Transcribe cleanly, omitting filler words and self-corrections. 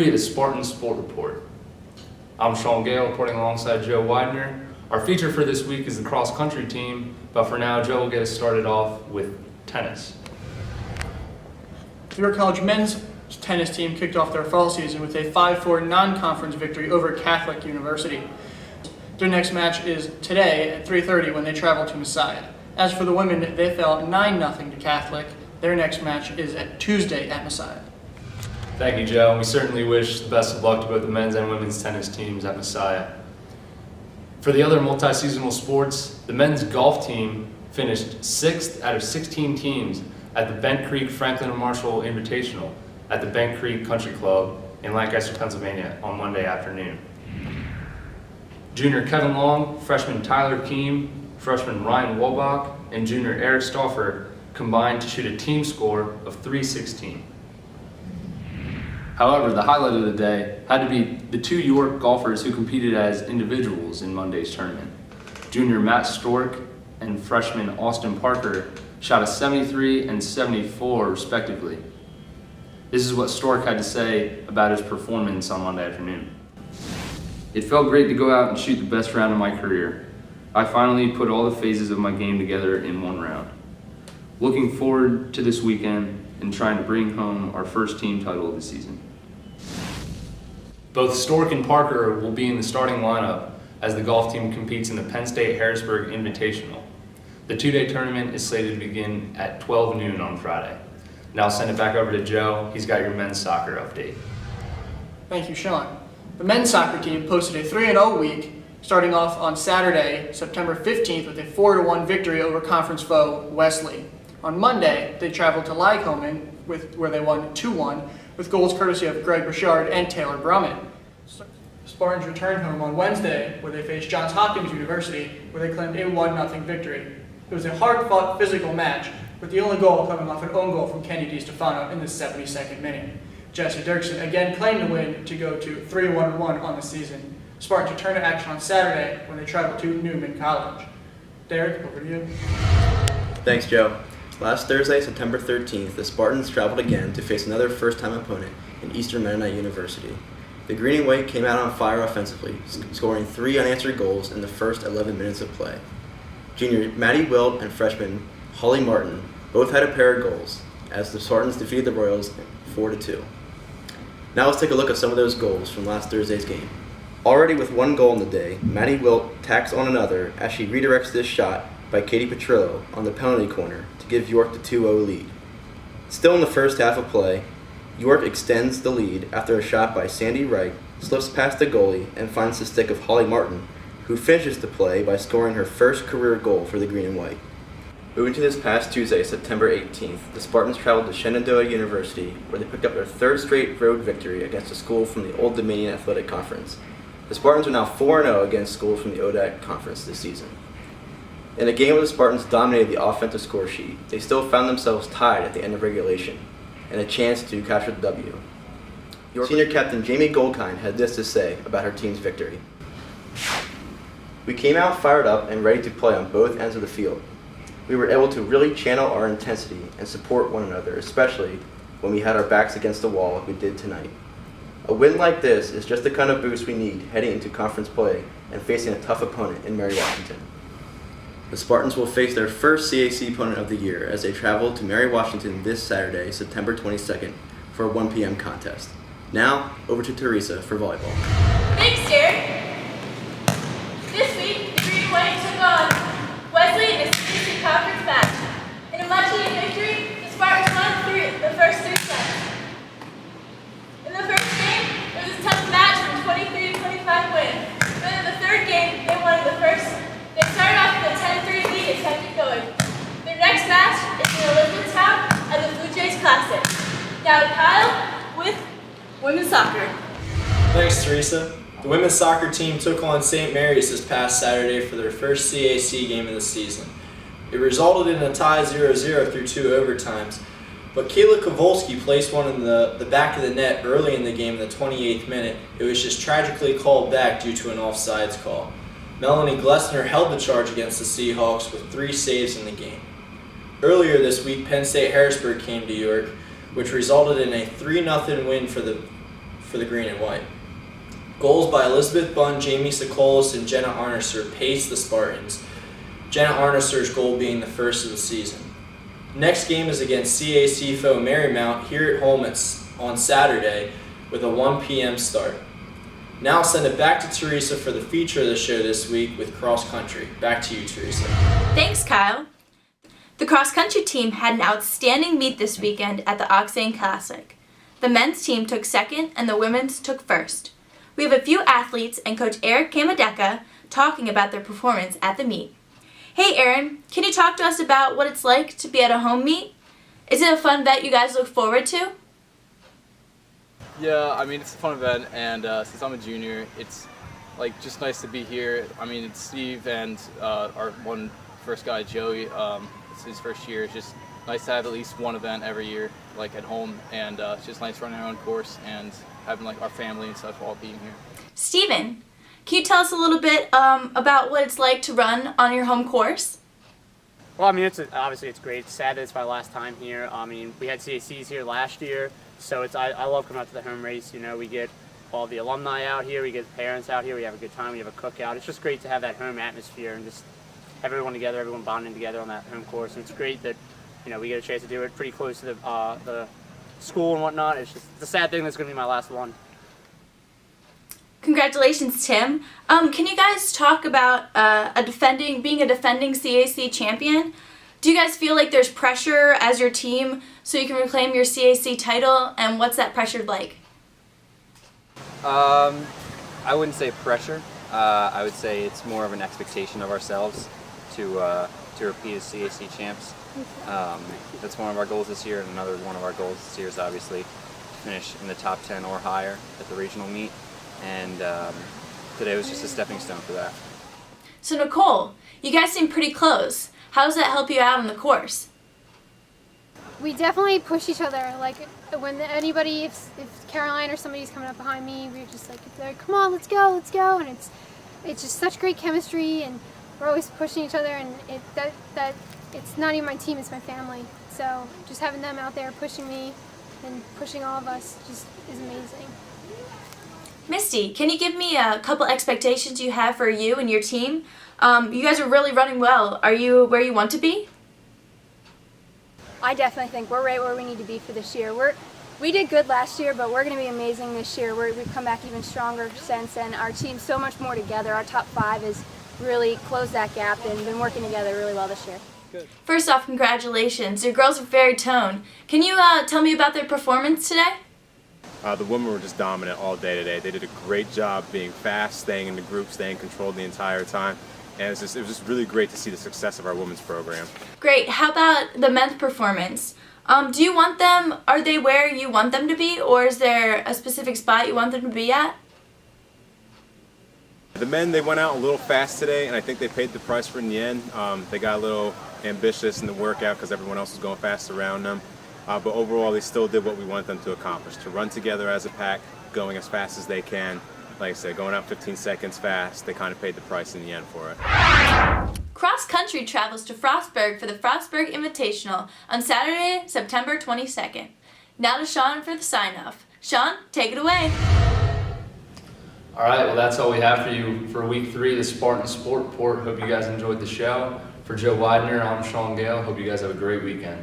be the Spartan Sport Report. I'm Sean Gale reporting alongside Joe Widener. Our feature for this week is the cross-country team, but for now, Joe will get us started off with tennis. The York College men's tennis team kicked off their fall season with a 5-4 non-conference victory over Catholic University. Their next match is today at 3:30 when they travel to Messiah. As for the women, they fell 9-0 to Catholic. Their next match is at Tuesday at Messiah. Thank you, Joe. We certainly wish the best of luck to both the men's and women's tennis teams at Messiah. For the other multi-seasonal sports, the men's golf team finished 6th out of 16 teams at the Bent Creek Franklin and Marshall Invitational at the Bent Creek Country Club in Lancaster, Pennsylvania on Monday afternoon. Junior Kevin Long, freshman Tyler Keem, freshman Ryan Wolbach, and junior Eric Stauffer combined to shoot a team score of 316. However, the highlight of the day had to be the two York golfers who competed as individuals in Monday's tournament. Junior Matt Stork and freshman Austin Parker shot a 73 and 74 respectively. This is what Stork had to say about his performance on Monday afternoon. It felt great to go out and shoot the best round of my career. I finally put all the phases of my game together in one round. Looking forward to this weekend and trying to bring home our first team title of the season. Both Stork and Parker will be in the starting lineup as the golf team competes in the Penn State Harrisburg Invitational. The two-day tournament is slated to begin at 12 noon on Friday. Now I'll send it back over to Joe. He's got your men's soccer update. Thank you, Sean. The men's soccer team posted a 3-0 week, starting off on Saturday, September 15th, with a 4-1 victory over conference foe Wesley. On Monday, they traveled to Lycoming, where they won 2-1, with goals courtesy of Greg Bouchard and Taylor Brummett. Spartans returned home on Wednesday, where they faced Johns Hopkins University, where they claimed a 1-0 victory. It was a hard-fought physical match, with the only goal coming off an own goal from Kenny DiStefano in the 72nd minute. Jesse Dirksen again claimed the win to go to 3-1-1 on the season. Spartans return to action on Saturday when they travel to Newman College. Derek, over to you. Thanks, Joe. Last Thursday, September 13th, the Spartans traveled again to face another first-time opponent in Eastern Mennonite University. The green and white came out on fire offensively, scoring 3 unanswered goals in the first 11 minutes of play. Junior Maddie Wilt and freshman Holly Martin both had a pair of goals, as the Spartans defeated the Royals 4-2. Now let's take a look at some of those goals from last Thursday's game. Already with one goal in the day, Maddie Wilt tacks on another as she redirects this shot by Katie Petrillo on the penalty corner to give York the 2-0 lead. Still in the first half of play, York extends the lead after a shot by Sandy Wright slips past the goalie and finds the stick of Holly Martin, who finishes the play by scoring her first career goal for the green and white. Moving to this past Tuesday, September 18th, the Spartans traveled to Shenandoah University, where they picked up their third straight road victory against a school from the Old Dominion Athletic Conference. The Spartans are now 4-0 against schools from the ODAC Conference this season. In a game where the Spartans dominated the offensive score sheet, they still found themselves tied at the end of regulation, and a chance to capture the W. York senior captain Jamie Goldkind had this to say about her team's victory. "We came out fired up and ready to play on both ends of the field. We were able to really channel our intensity and support one another, especially when we had our backs against the wall like we did tonight. A win like this is just the kind of boost we need heading into conference play and facing a tough opponent in Mary Washington." The Spartans will face their first CAC opponent of the year as they travel to Mary Washington this Saturday, September 22nd, for a 1 p.m. contest. Now, over to Teresa for volleyball. Thanks, Derek. This week, the Green and White took on Wesley in a CAC conference match. In a much-needed victory, the Spartans won the first 3 sets. In the first game, it was a tough match with a 23-25 win. But in the third game, they won the first. They started off with a 10-3 lead and kept it going. Their next match is in Elizabethtown at the Blue Jays Classic. Now to Kyle with women's soccer. Thanks, Teresa. The women's soccer team took on St. Mary's this past Saturday for their first CAC game of the season. It resulted in a tie 0-0 through 2 overtimes, but Kayla Kowalski placed one in the back of the net early in the game in the 28th minute. It was just tragically called back due to an offsides call. Melanie Glessner held the charge against the Seahawks with 3 saves in the game. Earlier this week, Penn State Harrisburg came to York, which resulted in a 3-0 win for for the green and white. Goals by Elizabeth Bunn, Jamie Sokolis, and Jenna Arneser paced the Spartans, Jenna Arneser's goal being the first of the season. Next game is against CAC foe Marymount here at home on Saturday with a 1 p.m. start. Now I'll send it back to Teresa for the feature of the show this week with cross country. Back to you, Teresa. Thanks, Kyle. The cross-country team had an outstanding meet this weekend at the Oxane Classic. The men's team took second and the women's took first. We have a few athletes and Coach Eric Kamadeka talking about their performance at the meet. Hey Aaron, can you talk to us about what it's like to be at a home meet? Is it a fun event you guys look forward to? Yeah, I mean, it's a fun event, and since I'm a junior, it's like just nice to be here. I mean, it's Steve and our one first guy, Joey. It's his first year. It's just nice to have at least one event every year, like at home, and it's just nice running our own course and having like our family and stuff all being here. Steven, can you tell us a little bit about what it's like to run on your home course? Well, I mean, obviously it's great. It's sad that it's my last time here. I mean, we had CACs here last year, so I love coming out to the home race. You know, we get all the alumni out here, we get parents out here, we have a good time, we have a cookout. It's just great to have that home atmosphere and just have everyone together, everyone bonding together on that home course. And it's great that, you know, we get a chance to do it pretty close to the school and whatnot. It's a sad thing that's going to be my last one. Congratulations, Tim. Can you guys talk about being a defending CAC champion? Do you guys feel like there's pressure as your team so you can reclaim your CAC title, and what's that pressure like? I wouldn't say pressure. I would say it's more of an expectation of ourselves to repeat as CAC champs. That's one of our goals this year, and another one of our goals this year is obviously finish in the top 10 or higher at the regional meet. And today was just a stepping stone for that. So Nicole, you guys seem pretty close. How does that help you out on the course? We definitely push each other. Like when anybody, if Caroline or somebody's coming up behind me, we're just like, come on, let's go, and it's just such great chemistry, and we're always pushing each other, and that it's not even my team, it's my family. So just having them out there pushing me and pushing all of us just is amazing. Misty, can you give me a couple expectations you have for you and your team? You guys are really running well. Are you where you want to be? I definitely think we're right where we need to be for this year. We did good last year, but we're going to be amazing this year. We've come back even stronger since, and our team's so much more together. Our top 5 has really closed that gap and been working together really well this year. Good. First off, congratulations. Your girls are very toned. Can you tell me about their performance today? The women were just dominant all day today. They did a great job being fast, staying in the group, staying controlled the entire time. And it was just really great to see the success of our women's program. Great. How about the men's performance? Are they where you want them to be, or is there a specific spot you want them to be at? The men, they went out a little fast today, and I think they paid the price for it in the end. They got a little ambitious in the workout because everyone else was going fast around them. But overall, they still did what we want them to accomplish, to run together as a pack, going as fast as they can. Like I said, going out 15 seconds fast, they kind of paid the price in the end for it. Cross country travels to Frostburg for the Frostburg Invitational on Saturday, September 22nd. Now to Sean for the sign-off. Sean, take it away. All right, well, that's all we have for you for week 3 of the Spartan Sport Report. Hope you guys enjoyed the show. For Joe Widener, I'm Sean Gale. Hope you guys have a great weekend.